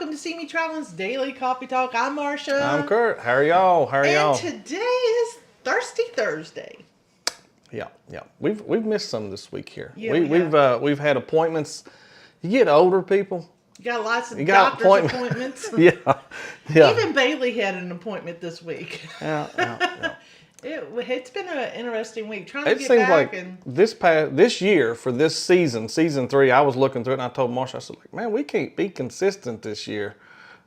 welcome to CME Traveling's Daily Coffee Talk. I'm Marsha. I'm Curt. How are y'all? And today is Thirsty Thursday. Yeah. We've missed some this week here. Yeah, We've had appointments. You get older people. You got lots of doctor's appointments. Yeah. Even Bailey had an appointment this week. Yeah. It's been an interesting week. Trying to It get seems back like this year for this season 3, I was looking through it and I told Marsha, I said, man, we can't be consistent this year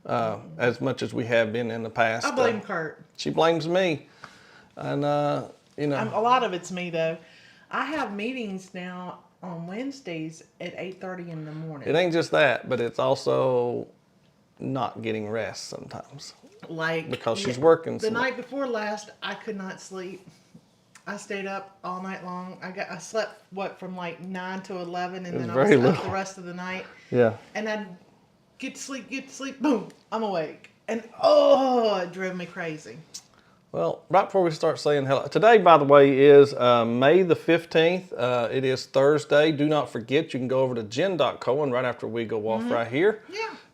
as much as we have been in the past. I blame Curt. She blames me, and a lot of it's me though. I have meetings now on Wednesdays at 8:30 in the morning. It ain't just that, but it's also not getting rest sometimes. Because she's working. The night before last, I could not sleep. I stayed up all night long. I slept from like 9 to 11, and then I was up the rest of the night. Yeah. And I'd get to sleep, boom, I'm awake. And it drove me crazy. Well, right before we start saying hello, today, by the way, is May the 15th. It is Thursday. Do not forget, you can go over to jen.co, and right after we go off right here,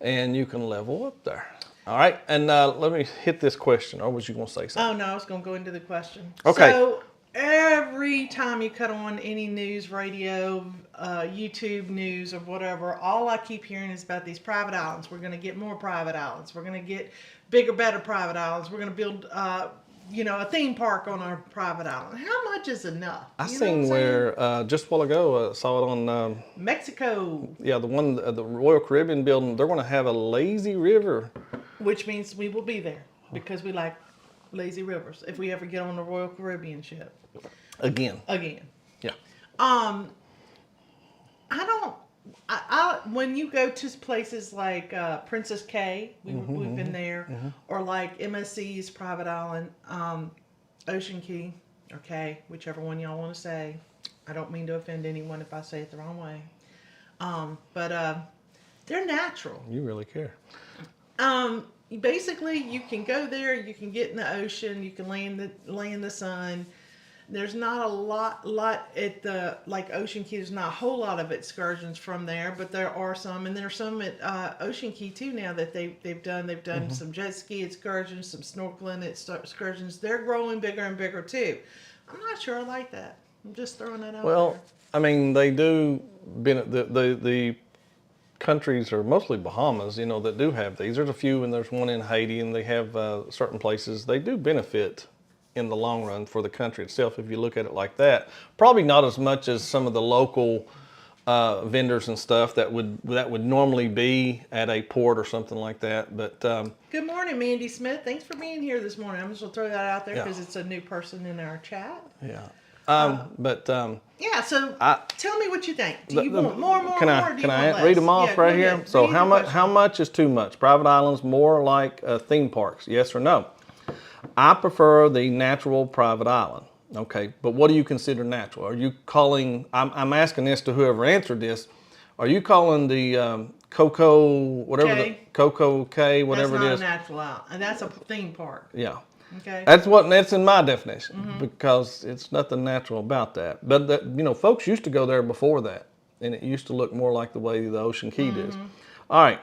and you can level up there. All right, and let me hit this question, or was you going to say something? Oh, no, I was going to go into the question. Okay. So every time you cut on any news, radio, YouTube news, or whatever, all I keep hearing is about these private islands. We're going to get more private islands. We're going to get bigger, better private islands. We're going to build, a theme park on our private island. How much is enough? I seen where just a while ago, saw it on Mexico. Yeah, the Royal Caribbean building. They're going to have a lazy river. Which means we will be there because we like lazy rivers if we ever get on the Royal Caribbean ship. Again. Yeah. When you go to places like Princess Cay, we've been there, or like MSC's private island, Ocean Key, or Cay, whichever one y'all want to say. I don't mean to offend anyone if I say it the wrong way. But they're natural. You really care. Basically, you can go there. You can get in the ocean. You can lay in the sun. There's not a lot at the Ocean Key. There's not a whole lot of excursions from there, but there are some, and there's some at Ocean Key too now that they've done. They've done some jet ski excursions, some snorkeling excursions. They're growing bigger and bigger too. I'm not sure I like that. I'm just throwing that out there. Well, I mean, they do. The countries are mostly Bahamas, that do have these. There's a few, and there's one in Haiti, and they have certain places. They do benefit in the long run for the country itself, if you look at it like that. Probably not as much as some of the local vendors and stuff that would normally be at a port or something like that. But good morning, Mandy Smith. Thanks for being here this morning. I'm just gonna throw that out there because it's a new person in our chat. Yeah. So tell me what you think. Do you want more? Can I read them off right here? Ahead. So how much is too much? Private islands more like theme parks? Yes or no? I prefer the natural private island. Okay, but what do you consider natural? Are you calling? I'm asking this to whoever answered this. Are you calling the Coco Coco Cay, whatever it is? That's not a natural island, and that's a theme park. Yeah. Okay. That's in my definition because it's nothing natural about that. But folks used to go there before that, and it used to look more like the way the Ocean Key does. All right,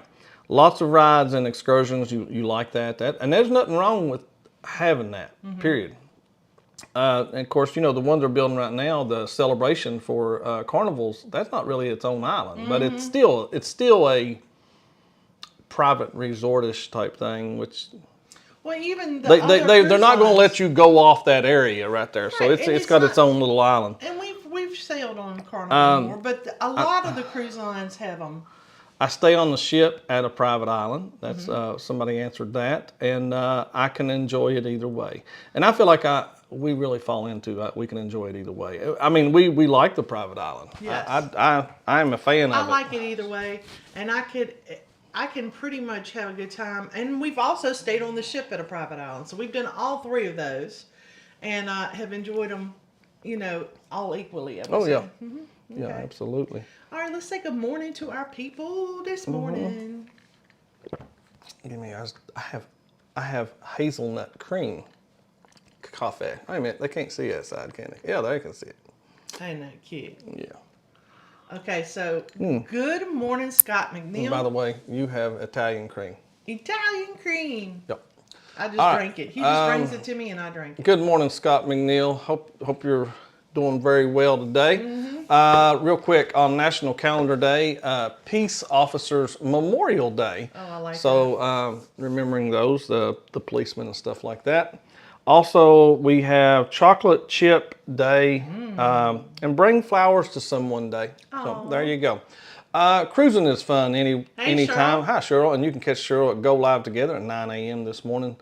lots of rides and excursions. You like that, and there's nothing wrong with having that. Period. And of course, the ones they're building right now, the Celebration for carnivals. That's not really its own island, but it's still a private resortish type thing, which. Well, even they're not going to let you go off that area right there. So it's got its own little island. And we've sailed on Carnival more, but a lot of the cruise lines have them. I stay on the ship at a private island. That's somebody answered that, and I can enjoy it either way. And I feel like we really fall into we can enjoy it either way. I mean, we like the private island. Yes. I am a fan of it. I like it either way, and I can pretty much have a good time. And we've also stayed on the ship at a private island. So we've done all three of those and have enjoyed them, all equally. Oh, yeah. Okay. Yeah, absolutely. All right, let's say good morning to our people this morning. I have hazelnut cream coffee. Wait a minute, they can't see that side, can they? Yeah, they can see it. Ain't that cute? Yeah. Okay, so good morning, Scott And by the McNeil. way, you have Italian cream. Italian cream. Yep. I just All right. drank it. He just brings it to me and I drink it. Good morning, Scott McNeil. Hope you're doing very well today. Real quick, on National Calendar Day, Peace Officers Memorial Day. Oh, I like so, remembering those, the policemen and stuff like that. Also, we have Chocolate Chip Day and Bring Flowers to Someone Day. So there you go. Cruising is fun anytime. Cheryl. Hi, Cheryl. And you can catch Cheryl at Go Live Together at 9 a.m. this morning.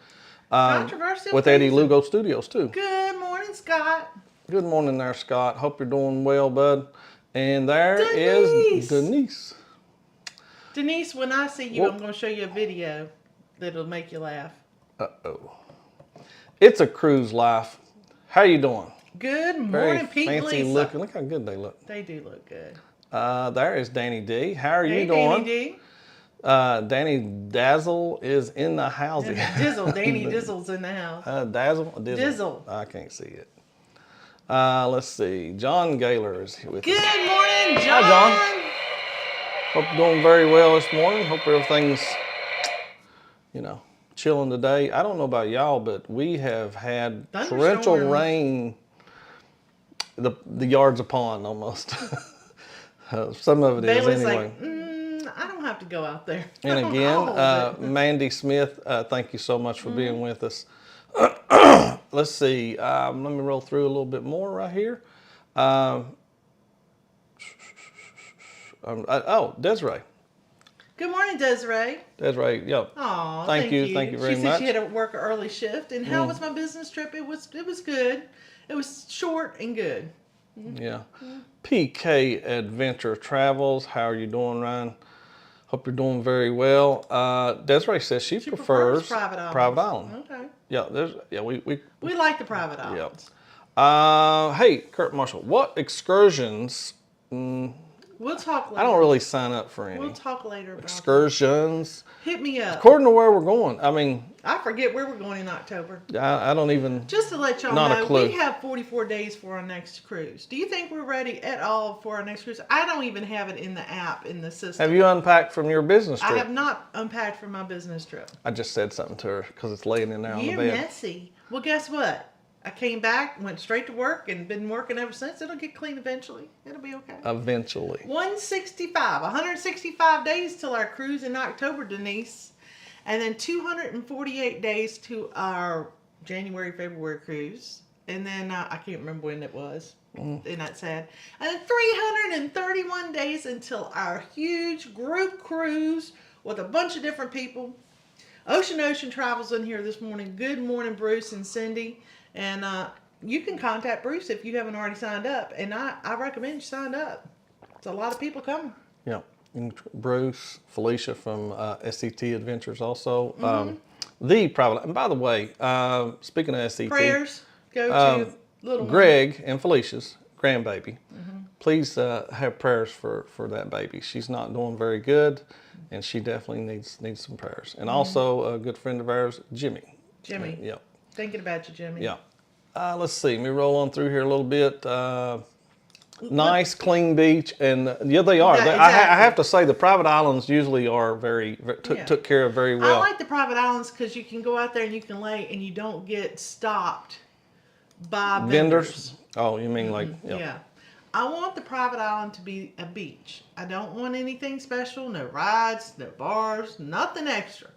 Controversial With Eddie cruising. Lugo Studios, too. Good morning, Scott. Good morning there, Scott. Hope you're doing well, bud. And there is Denise. Denise, when I see you, I'm going to show you a video that'll make you laugh. Uh-oh. It's a cruise life. How you doing? Good Very morning, Pete and fancy Lisa. looking. Look how good they look. They do look good. There is Danny D. How are you Hey, doing? Danny D. Danny Dazzle is in the house. Dizzle. Danny Dizzle's in the house. Dazzle? Dizzle. I can't see it. Let's see. John Gaylor is here with us. Good morning, John. Hi, John. Hope you're doing very well this morning. Hope everything's, chilling today. I don't know about y'all, but we have had torrential Thunderstorms. rain the yards upon almost. Some of it Bailey's is anyway. like, I don't have to go out there. And I don't again, know, Mandy Smith, thank you so much for being with us. Let's see. Let me roll through a little bit more right here. Desiree. Good morning, Desiree. Desiree, yeah. Aw, Thank you very She much. said she had to work an early shift. And how was my business trip? It was good. It was short and good. Yeah. PK Adventure Travels. How are you doing, Ryan? Hope you're doing very well. Desiree says she prefers private island. Okay. Yeah, We like the private islands. Hey, Curt Marsha, what excursions? We'll talk later. I don't really sign up for any. We'll talk later about excursions. that. Hit me up. According to where we're going, I mean, I forget where we're going in October. I don't even. Just to let y'all Not a know, clue. we have 44 days for our next cruise. Do you think we're ready at all for our next cruise? I don't even have it in the app, in the system. Have you unpacked from your business trip? I have not unpacked for my business trip. I just said something to her because it's laying in there on the You're bed. messy. Well, guess what? I came back, went straight to work, and been working ever since. It'll get clean eventually. It'll be okay. Eventually. 165 days till our cruise in October, Denise. And then 248 days to our January, February cruise. And then I can't remember when it was. Isn't that sad? And then 331 days until our huge group cruise with a bunch of different people. Ocean Travels in here this morning. Good morning, Bruce and Cindy. And you can contact Bruce if you haven't already signed up. And I recommend you sign up. It's a lot of people coming. Yeah. And Bruce, Felicia from SCT Adventures also. The private. And by the way, speaking of SCT. Prayers go to little one. Greg and Felicia's grandbaby. Please have prayers for that baby. She's not doing very good, and she definitely needs some prayers. And also a good friend of ours, Jimmy. Jimmy. Yeah. Thinking about you, Jimmy. Yeah. Let's see. Let me roll on through here a little bit. Nice, clean beach, and yeah, they are. Yeah, I exactly. have to say, the private islands usually are took care of very well. I like the private islands because you can go out there and you can lay and you don't get stopped by vendors. Oh, you mean like Yeah. I want the private island to be a beach. I don't want anything special, no rides, no bars, nothing extra.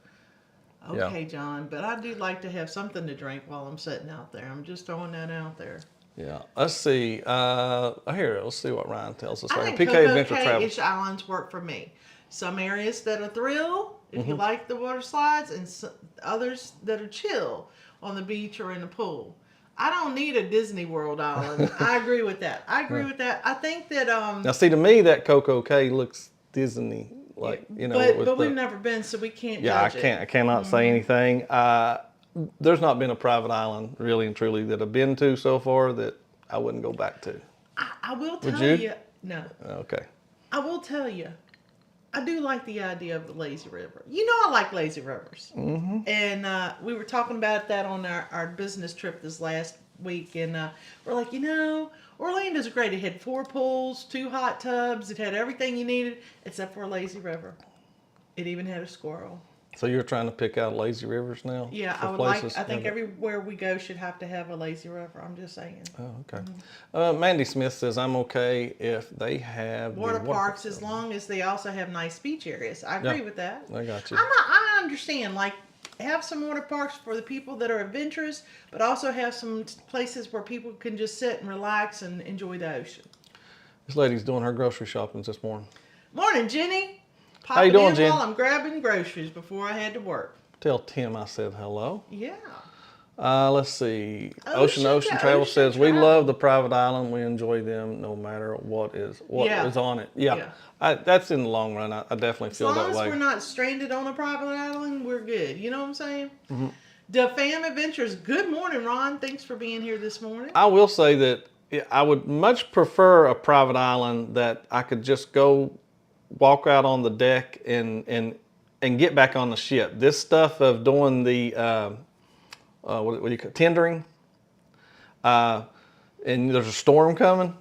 Okay, John, but I do like to have something to drink while I'm sitting out there. I'm just throwing that out there. Yeah. Let's see. Here, let's see what Ryan tells us. I Right. think PK Adventure Travel. Coco-ish islands work for me. Some areas that are thrill, if you like the water slides, and others that are chill on the beach or in the pool. I don't need a Disney World island. I agree with that. I think that Now, see, to me, that Coco Cay looks Disney, like but we've never been, so we can't. Yeah, judge it. I cannot say anything. There's not been a private island, really and truly, that I've been to so far that I wouldn't go back to. I will tell you? you. No. Okay. I will tell you. I do like the idea of the lazy river. You know I like lazy rivers. And we were talking about that on our business trip this last week, and we're like, Orlando's great. It had 4 pools, 2 hot tubs. It had everything you needed except for a lazy river. It even had a squirrel. So you're trying to pick out lazy rivers now? Yeah, I would like. I think everywhere we go should have to have a lazy river. I'm just saying. Oh, okay. Mandy Smith says I'm okay if they have Water parks as long as they also have nice beach areas. I agree with that. I got you. I understand. Like, have some water parks for the people that are adventurous, but also have some places where people can just sit and relax and enjoy the ocean. This lady's doing her grocery shopping this morning. Morning, Jenny. How you doing, Jen? While I'm grabbing groceries before I had to work. Tell Tim I said hello. Yeah. Let's see. Ocean Travel says we love the private island. We enjoy them no matter what is on it. Yeah. That's in the long run. I definitely feel that way. As long as we're not stranded on a private island, we're good. You know what I'm saying? Mm-hmm. The Fam Adventures. Good morning, Ron. Thanks for being here this morning. I will say that I would much prefer a private island that I could just go walk out on the deck and get back on the ship. This stuff of doing the what do you call it? Tendering, and there's a storm coming.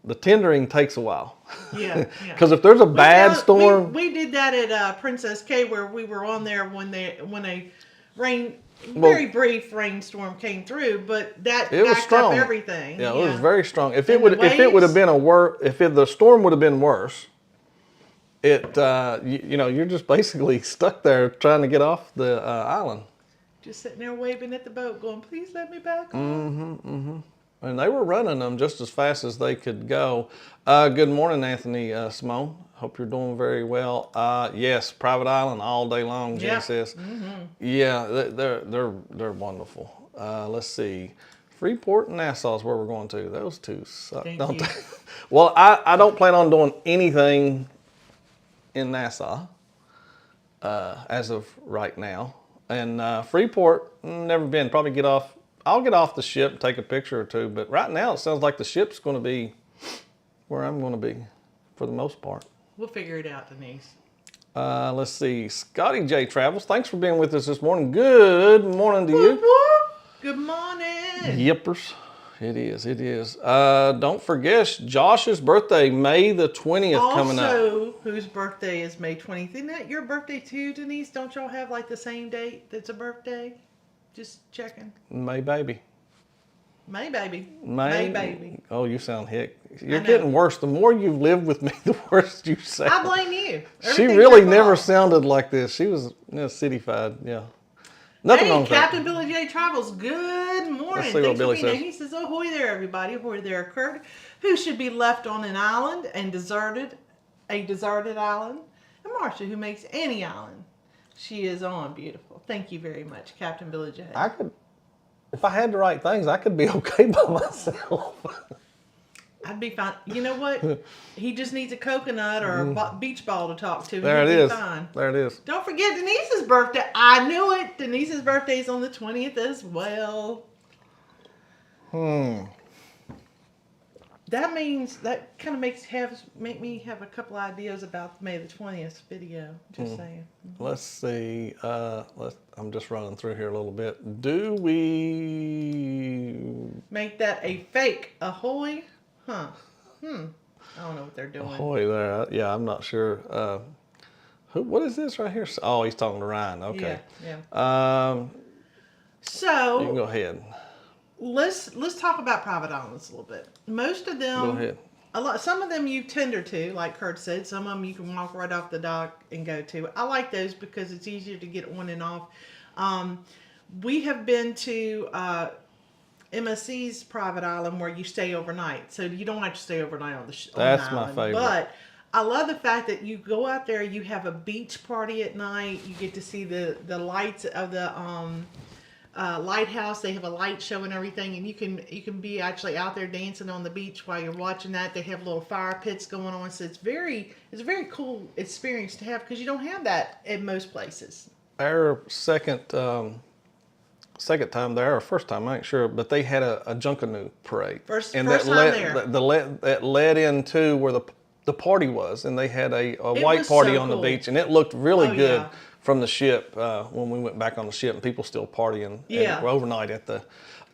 The tendering takes a while. Yeah. Because if there's a bad storm, we did that at Princess Cay where we were on there when a very brief rainstorm came through, but that backed up everything. Yeah, it was very strong. If the storm would have been worse, you're just basically stuck there trying to get off the island. Just sitting there waving at the boat, going, "Please let me back on." And they were running them just as fast as they could go. Good morning, Anthony Simone. Hope you're doing very well. Yes, private island all day long, Jen says. Mm-hmm. Yeah, they're wonderful. Let's see. Freeport and Nassau is where we're going to. Those two suck, don't they? Well, I don't plan on doing anything in Nassau as of right now. And Freeport, never been. Probably I'll get off the ship and take a picture or two. But right now it sounds like the ship's going to be where I'm going to be for the most part. We'll figure it out, Denise. Let's see. Scotty J Travels, thanks for being with us this morning. Good morning to you. Good morning. Yippers. It is. Don't forget Josh's birthday, May the 20th coming up. Also, whose birthday is May 20th? Isn't that your birthday too, Denise? Don't y'all have like the same date that's a birthday? Just checking. May baby. May baby. May baby. Oh, you sound hick. You're getting worse. The more you've lived with me, the worse you sound. I blame you. She really never sounded like this. She was cityfied, yeah. Nothing wrong with that. Captain Billy J Travels, good morning. Let's see what Billy says. He says, ahoy there, everybody. Ahoy there, Curt. Who should be left on an island and deserted island? And Marsha, who makes any island she is on beautiful. Thank you very much, Captain Billy J. If I had the right things, I could be okay by myself. I'd be fine. You know what? He just needs a coconut or a beach ball to talk to. There it is. Fine. There it is. Don't forget Denise's birthday. I knew it. Denise's birthday is on the 20th as well. That means that kind of make me have a couple ideas about May the 20th video. Just saying. Let's see. I'm just running through here a little bit. Do we make that a fake ahoy? Huh. I don't know what they're doing. Ahoy there. Yeah, I'm not sure. What is this right here? Oh, he's talking to Ryan. Okay. Yeah. So you can go ahead. Let's talk about private islands a little bit. Most of them. Go ahead. Some of them you tender to, like Curt said. Some of them you can walk right off the dock and go to. I like those because it's easier to get on and off. We have been to MSC's private island where you stay overnight, so you don't have to stay overnight on the That's on the island. my favorite. But I love the fact that you go out there, you have a beach party at night. You get to see the lights of the lighthouse. They have a light show and everything, and you can be actually out there dancing on the beach while you're watching that. They have little fire pits going on, so it's a very cool experience to have because you don't have that in most places. Our second time there, or first time, I ain't sure, but they had a Junkanoo parade. First time there. That led into where the party was, and they had a white party on the beach, and it looked really good. Yeah. from the ship when we went back on the ship, and people still partying. Yeah. And we're overnight at the.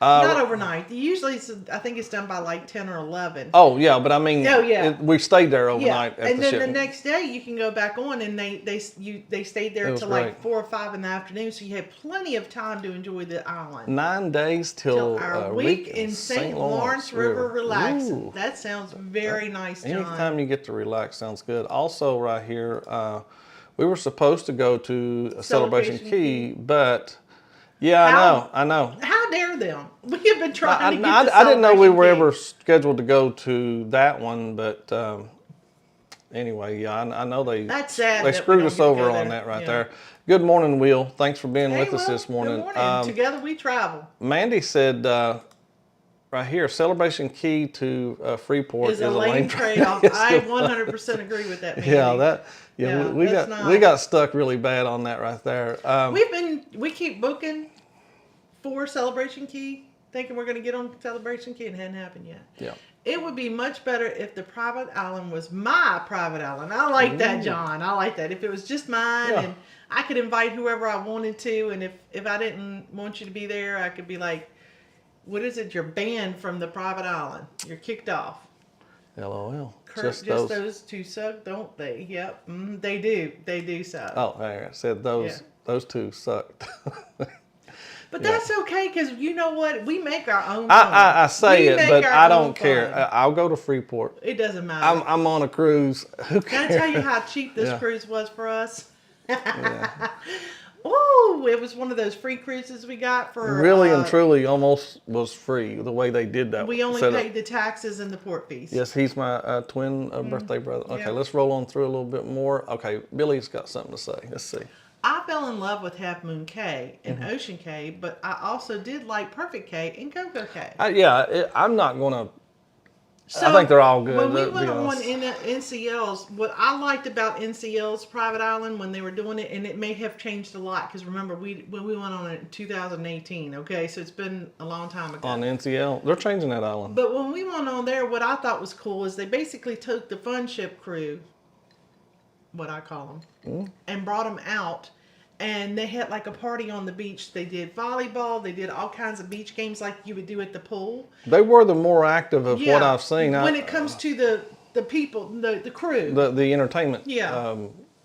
Not overnight. Usually, I think it's done by like 10 or 11. Oh yeah, but I mean, Oh, yeah. We stayed there Yeah, overnight at and the then ship. the next day you can go back on, and they stayed there It was till great. like 4 or 5 in the afternoon, so you had plenty of time to enjoy the island. 9 days till Our week in St. Lawrence River relaxing. Ooh. That sounds very nice, John. Anytime you get to relax sounds good. Also, right here, we were supposed to go to Celebration Key, but yeah, I know. How dare them? We have been trying to get to I didn't know we were Celebration ever scheduled to go to that one, but anyway, yeah, I know That's sad. they that we screwed don't us get to over go on there. that right Yeah. there. Good morning, Will. Thanks for being Hey, with us Will, this morning. Good morning. Together we travel. Mandy said right here, Celebration Key to Freeport Is a lame trade-off. I 100% agree with that, Mandy. We got stuck really bad on that right there. We keep booking for Celebration Key, thinking we're going to get on Celebration Key, and it hadn't happened yet. Yeah. It would be much better if the private island was my private island. I like that, John. I like that. If it was just mine, and I could invite whoever I wanted to, and if I didn't want you to be there, I could be like, what is it? You're banned from the private island. You're kicked off. LOL. Curt, just those two suck, don't they? Yep, they do. They do suck. Oh, I said those two sucked. But that's okay, because you know what? We make our own fun. I say it, but I don't fun. care. I'll go to Freeport. It doesn't matter. I'm on a cruise. Who cares? Can I tell you how cheap this cruise was for us? Oh, it was one of those free cruises we got for... Really and truly almost was free, the way they did that. We only paid the taxes and the port fees. Yes, he's my twin birthday brother. Okay, let's roll on through a little bit more. Okay, Billy's got something to say. Let's see. I fell in love with Half Moon Cay and Ocean Cay, but I also did like Perfect Cay and Cocoa Cay. I'm not going to... So I think they're all good. When we went on NCL's, what I liked about NCL's Private Island when they were doing it, and it may have changed a lot, because remember, when we went on it in 2018, okay? So it's been a long time ago. On NCL, they're changing that island. But when we went on there, what I thought was cool is they basically took the fun ship crew, what I call them, and brought them out, and they had like a party on the beach. They did volleyball, they did all kinds of beach games like you would do at the pool. They were the more active of what I've seen. When it comes to the people, the crew. The entertainment. Yeah.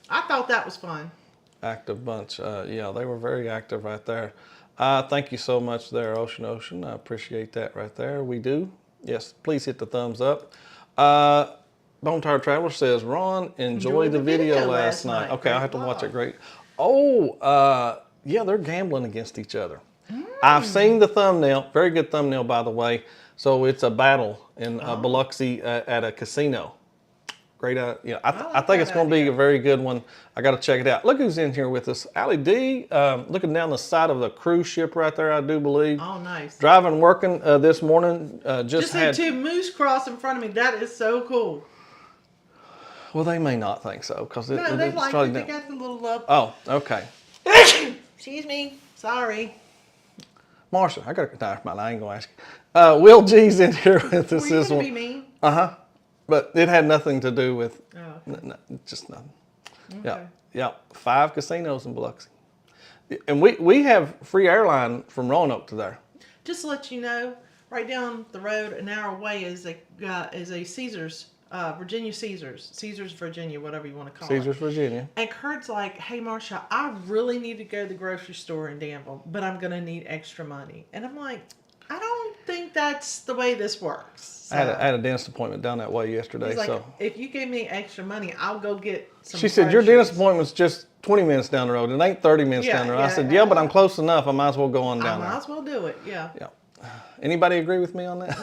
I thought that was fun. Active bunch. Yeah, they were very active right there. Thank you so much there, Ocean. I appreciate that right there. We do. Yes, please hit the thumbs up. Bone Tired Traveler says, Ron, enjoy the video last night. Okay, I'll have to watch it. Great. Oh, yeah, they're gambling against each other. I've seen the thumbnail. Very good thumbnail, by the way. So it's a battle in Biloxi at a casino. Great. I think it's going to be a very good one. I got to check it out. Look who's in here with us. Allie D, looking down the side of the cruise ship right there, I do believe. Oh, nice. Driving, working this morning. Just had two moose cross in front of me. That is so cool. Well, they may not think so, because they like it. They got the little love. Oh, okay. Excuse me. Sorry. Marsha, I got a knife mine. I ain't gonna ask you. Will G's in here with us this one. Be mean? But it had nothing to do with. Just nothing. Okay. Yeah. 5 casinos in Biloxi, and we have free airline from Roanoke to there. Just to let you know, right down the road, an hour away, is a Caesars. Virginia Caesars, Virginia, whatever you want to call it. Caesars, Virginia. And Curt's like, hey, Marsha, I really need to go to the grocery store in Danville, but I'm going to need extra money. And I'm like, I don't think that's the way this works. So, I had a dentist appointment down that way yesterday. He's like, so if you give me extra money, I'll go get some She said, your dentist appointment's just 20 minutes down the road. It ain't 30 minutes down the road. I said, yeah, but I'm close enough. I might as well go on down there. I might as well do it, yeah. Anybody agree with me on that?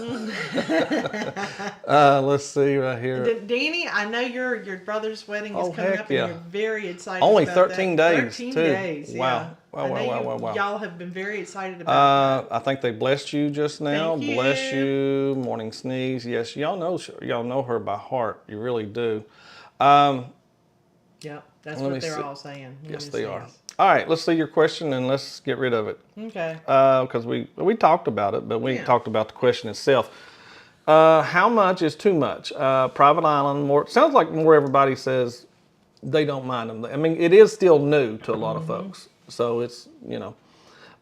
Let's see right here. Danny, I know your brother's wedding is coming up, and you're very excited. Only about 13 that. days. 13 too. days. Wow. Wow. Y'all have been very excited about that. I think they blessed you just now. Thank you. Bless you. Morning sneeze. Yes, y'all know her by heart. You really do. Yep, that's what they're all saying. Yes, they are. All right, let's see your question and let's get rid of it. Okay. Because we talked about it, but we ain't talked about the question itself. How much is too much? Private island, more. Sounds like more everybody says they don't mind them. I mean, it is still new to a lot of folks. So it's,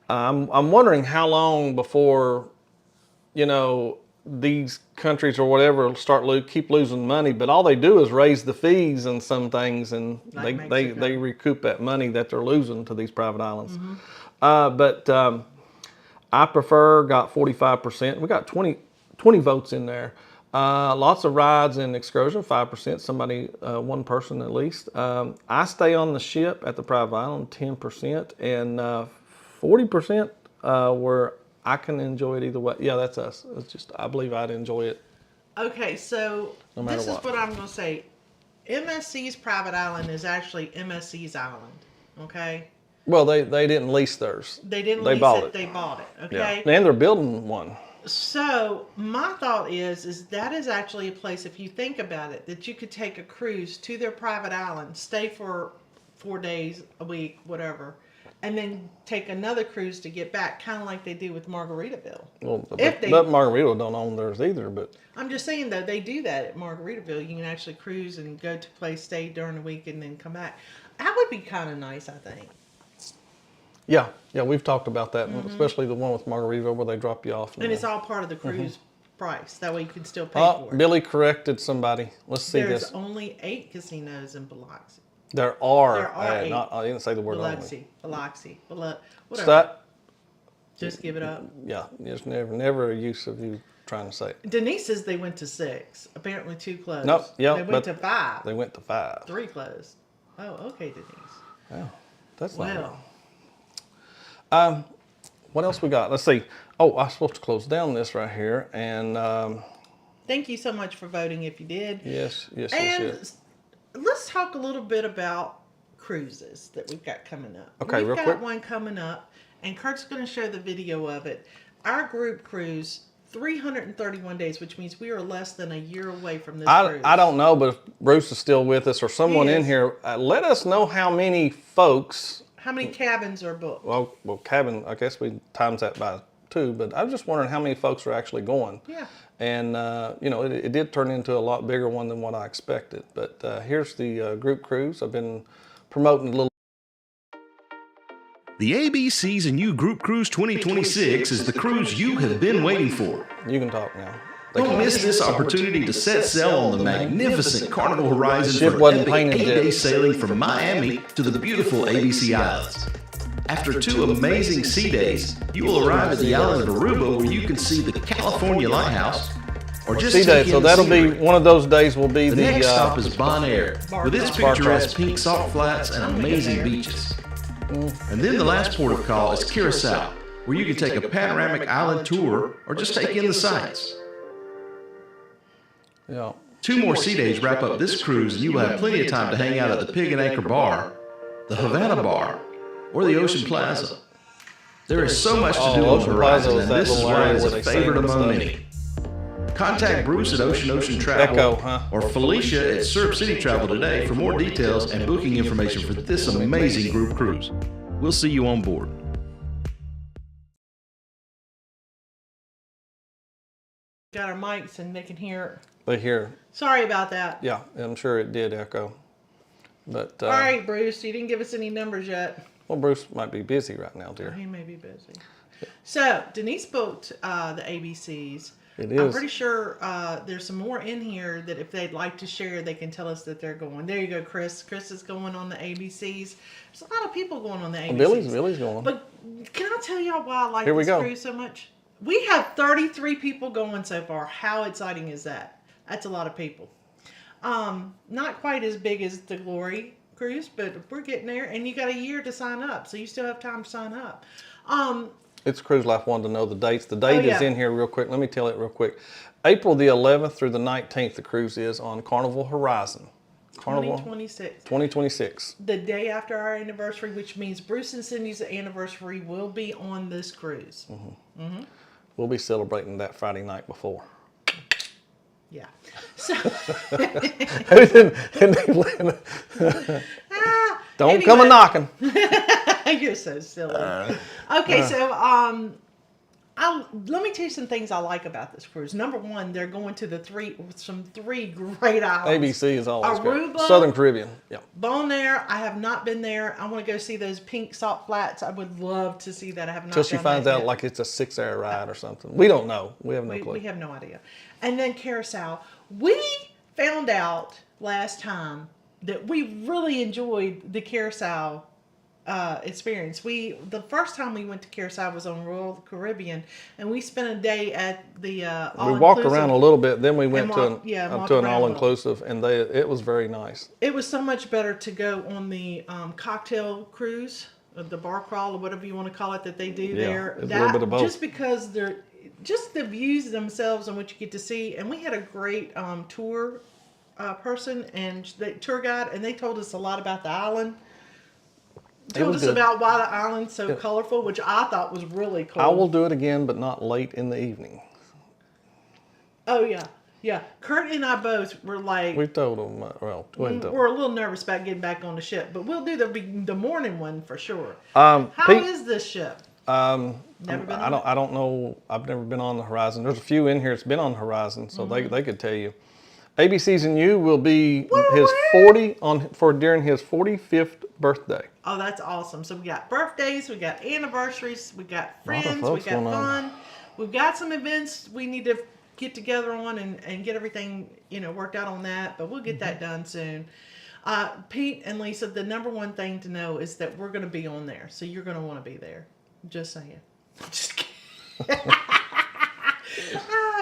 I'm wondering how long before, these countries or whatever keep losing money, but all they do is raise the fees in some things, and Like they recoup that money that they're losing to these private islands. But I prefer got 45%. We got 20 votes in there. Lots of rides and excursion, 5%. Somebody, one person at least. I stay on the ship at the private island, 10%, and 40% where I can enjoy it either way. Yeah, that's us. It's just I believe I'd enjoy it. Okay, so No matter this is what. what I'm going to say. MSC's private island is actually MSC's island. Okay. Well, they didn't lease theirs. They didn't They lease bought it. They bought it. Yeah, Okay. and they're building one. So my thought is that is actually a place, if you think about it, that you could take a cruise to their private island, stay for 4 days, a week, whatever, and then take another cruise to get back, kind of like they do with Margaritaville. Well, but If they- Margaritaville don't own theirs either. But I'm just saying, though, they do that at Margaritaville. You can actually cruise and go to a place, stay during the week, and then come back. That would be kind of nice, I think. yeah, we've talked about that, especially the one with Margaritaville where they drop you off. And it's all part of the cruise price. That way you can still pay Oh, for it. Billy corrected somebody. Let's see There's this. only 8 casinos in Biloxi. There are. There are 8. I didn't say the word Biloxi, only. whatever. That, Just give it up. yeah, there's never a use of you trying to say it. Denise says they went to 6. Apparently 2 closed. Nope, yeah, They went but to 5. They went to 5. 3 closed. Oh, okay, Denise. Yeah, that's not Well, wrong. What else we got? Let's see. Oh, I'm supposed to close down this right here, and thank you so much for voting if you did. yes. And let's talk a little bit about cruises that we've got coming up. Okay, we've real got quick. one coming up, and Curt's going to show the video of it. Our group cruise, 331 days, which means we are less than a year away from this cruise. I don't know, but if Bruce is still with us or someone He in is. here, let us know how many folks. How many cabins are booked? Well, cabin. I guess we times that by 2, but I was just wondering how many folks are actually going. Yeah. And it did turn into a lot bigger one than what I expected. But here's the group cruise. I've been promoting a little. The ABC's and You Group Cruise 2026 is the cruise you have been waiting for. You can talk now. Don't miss this opportunity to set sail on the magnificent Carnival Horizon Ship for wasn't epic painted yet. 8-day sailing from Miami to the beautiful ABC Islands. After 2 amazing sea days, you will arrive at the island of Aruba where you can see the California Lighthouse or just See take that? in So the that'll be scenery. one of those days. Will be The the next stop is Bonaire, with its Bar picturesque pink salt flats and amazing beaches. And then the last port of call is Curacao, where you can take a panoramic island tour or just take in the sights. yeah. 2 more sea days wrap up this cruise, and you will have plenty of time to hang out at the Pig and Anchor Bar, the Havana Bar, or the Ocean Plaza. There is so much to do on the Ocean Plaza horizon, was and that this is little why area it is where a they favorite sing and among stuff. many. Contact Bruce at Ocean Travel Echo, huh? or Felicia at Syrup City Travel today for more details and booking information for this amazing group cruise. We'll see you on board. Got our mics and they can hear. They hear. Sorry about that. Yeah, I'm sure it did echo. But All right, Bruce, you didn't give us any numbers yet. well, Bruce might be busy right now, dear. He may be busy. So Denise booked the ABCs. It I'm is. pretty sure there's some more in here that if they'd like to share, they can tell us that they're going. There you go, Chris. Chris is going on the ABCs. There's a lot of people going on the ABCs. Billy's going. But can I tell y'all why I like Here we this go. cruise so much? We have 33 people going so far. How exciting is that? That's a lot of people. Not quite as big as the Glory cruise, but we're getting there. And you got a year to sign up, so you still have time to sign up. It's Cruise Life wanted to know the dates. The date is yeah. in here real quick. Let me tell it real quick. April the 11th through the 19th, the cruise is on Carnival Horizon. Carnival 2026. 2026. The day after our anniversary, which means Bruce and Cindy's anniversary will be on this cruise. Mm-hmm. We'll be celebrating that Friday night before. Yeah. So Don't come a knocking. you're so silly. Okay, so Let me tell you some things I like about this cruise. Number one, they're going to the three great islands. ABC is always Aruba, good. Southern Caribbean. Yeah. Bonaire. I have not been there. I want to go see those pink salt flats. I would love to see that. I have not. Until she done finds that out yet. like it's a 6-hour ride or something. We don't know. We have no clue. We have no idea. And then Curacao. We found out last time that we really enjoyed the Curacao experience. The first time we went to Curacao was on Royal Caribbean, and we spent a day at the We walked around a little bit, then we went to walked an around a little. all-inclusive, and it was very nice. It was so much better to go on the cocktail cruise, the bar crawl, or whatever you want to call it, that they do there. It's a little bit of both. Just because just the views themselves and what you get to see. And we had a great tour person and the tour guide, and they told us a lot about the island. Told us good. about why the island's so colorful, which I thought was really cool. I will do it again, but not late in the evening. Oh yeah, yeah. Curt and I both were like, We told them, well, go ahead and tell them. we're a little nervous about getting back on the ship, but we'll do the morning one for sure. How How is this ship? Never been on it? I don't know. I've never been on the Horizon. There's a few in here that's been on the Horizon, so they could tell you. ABC's and You will be during his 45th birthday. Oh, that's awesome. So we got birthdays, we got anniversaries, we got lot of friends, we folks got going on. fun. We've got some events we need to get together on and get everything, worked out on that, but we'll get that done soon. Pete and Lisa, the number one thing to know is that we're going to be on there. So you're going to want to be there. Just saying. Just kidding.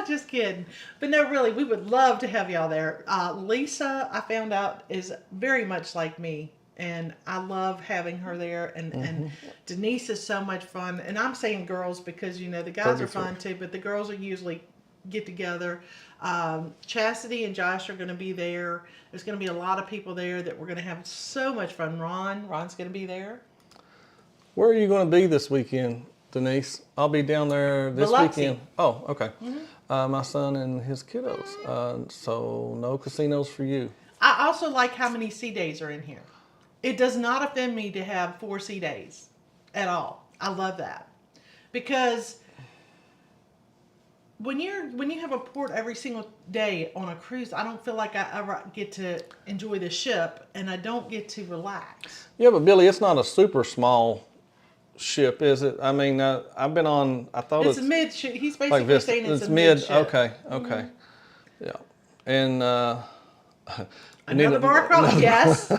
Just kidding. But no, really, we would love to have y'all there. Lisa, I found out, is very much like me. And I love having her there. And Denise is so much fun. And I'm saying girls because, the guys are fun too. But the girls are usually get together. Chastity and Josh are going to be there. There's going to be a lot of people there that we're going to have so much fun. Ron's going to be there. Where are you going to be this weekend, Denise? I'll be down there this Biloxi. weekend. Oh, okay. My son and his kiddos. So no casinos for you. I also like how many sea days are in here. It does not offend me to have 4 sea days at all. I love that. Because when you have a port every single day on a cruise, I don't feel like I ever get to enjoy the ship, and I don't get to relax. Yeah, but Billy, it's not a super small ship, is it? I mean, I've been on. I thought It's a mid ship. He's basically like this. saying it's a mid. mid ship. Okay. Yeah, and Another bar crawl? Yes.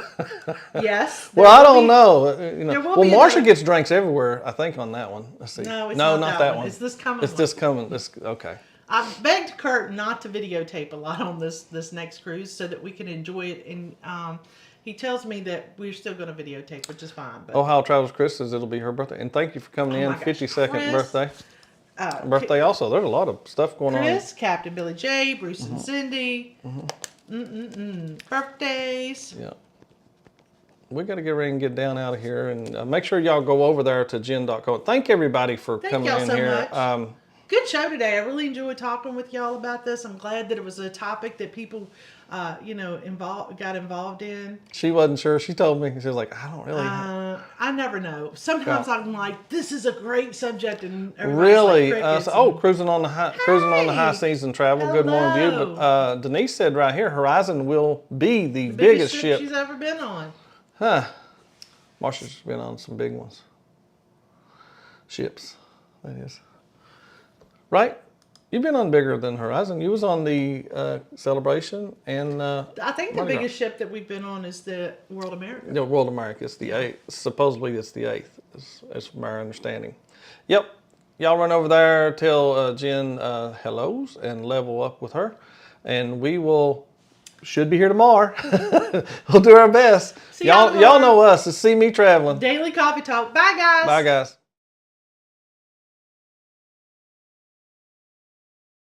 Yes. Well, I don't know. There will Well, be Marsha another- gets drinks everywhere. I think on that one. Let's see. No, it's not not that one. It's this coming It's one. this coming. Okay. I begged Curt not to videotape a lot on this next cruise so that we can enjoy it. And he tells me that we're still going to videotape, which is fine. But Ohio Travels Chris says it'll be her birthday, and thank you for coming Oh in. my gosh, 52nd Chris. birthday. uh, Birthday also. There's a lot of stuff going Chris, Captain Billy J, Bruce and Cindy. Birthdays. on. Yeah. We got to get ready and get down out of here, and make sure y'all go over there to jen.co. Thank everybody for Thank coming y'all in so here. much. Good show today. I really enjoyed talking with y'all about this. I'm glad that it was a topic that people, got involved in. She wasn't sure. She told me. She was like, I don't really. I never know. Sometimes I'm like, this is a great subject, and everybody's Really? like crickets Cruising on the high seas and travel. Good morning to you. Hello. But Denise said right here, Horizon will be the biggest ship. she's ever been on. Huh. Marsha's been on some big ones. Ships, that is. Right? You've been on bigger than Horizon. You was on the Celebration and I think the Mardi Gras. biggest ship that we've been on is the World America. World America. It's the 8th. Supposedly it's the 8th, is from our understanding. Yep. Y'all run over there, tell Jen hellos and level up with her. And we should be here tomorrow. We'll do our best. See y'all Y'all tomorrow. know us. It's See Me Traveling. Daily Coffee Talk. Bye, guys. Bye, guys.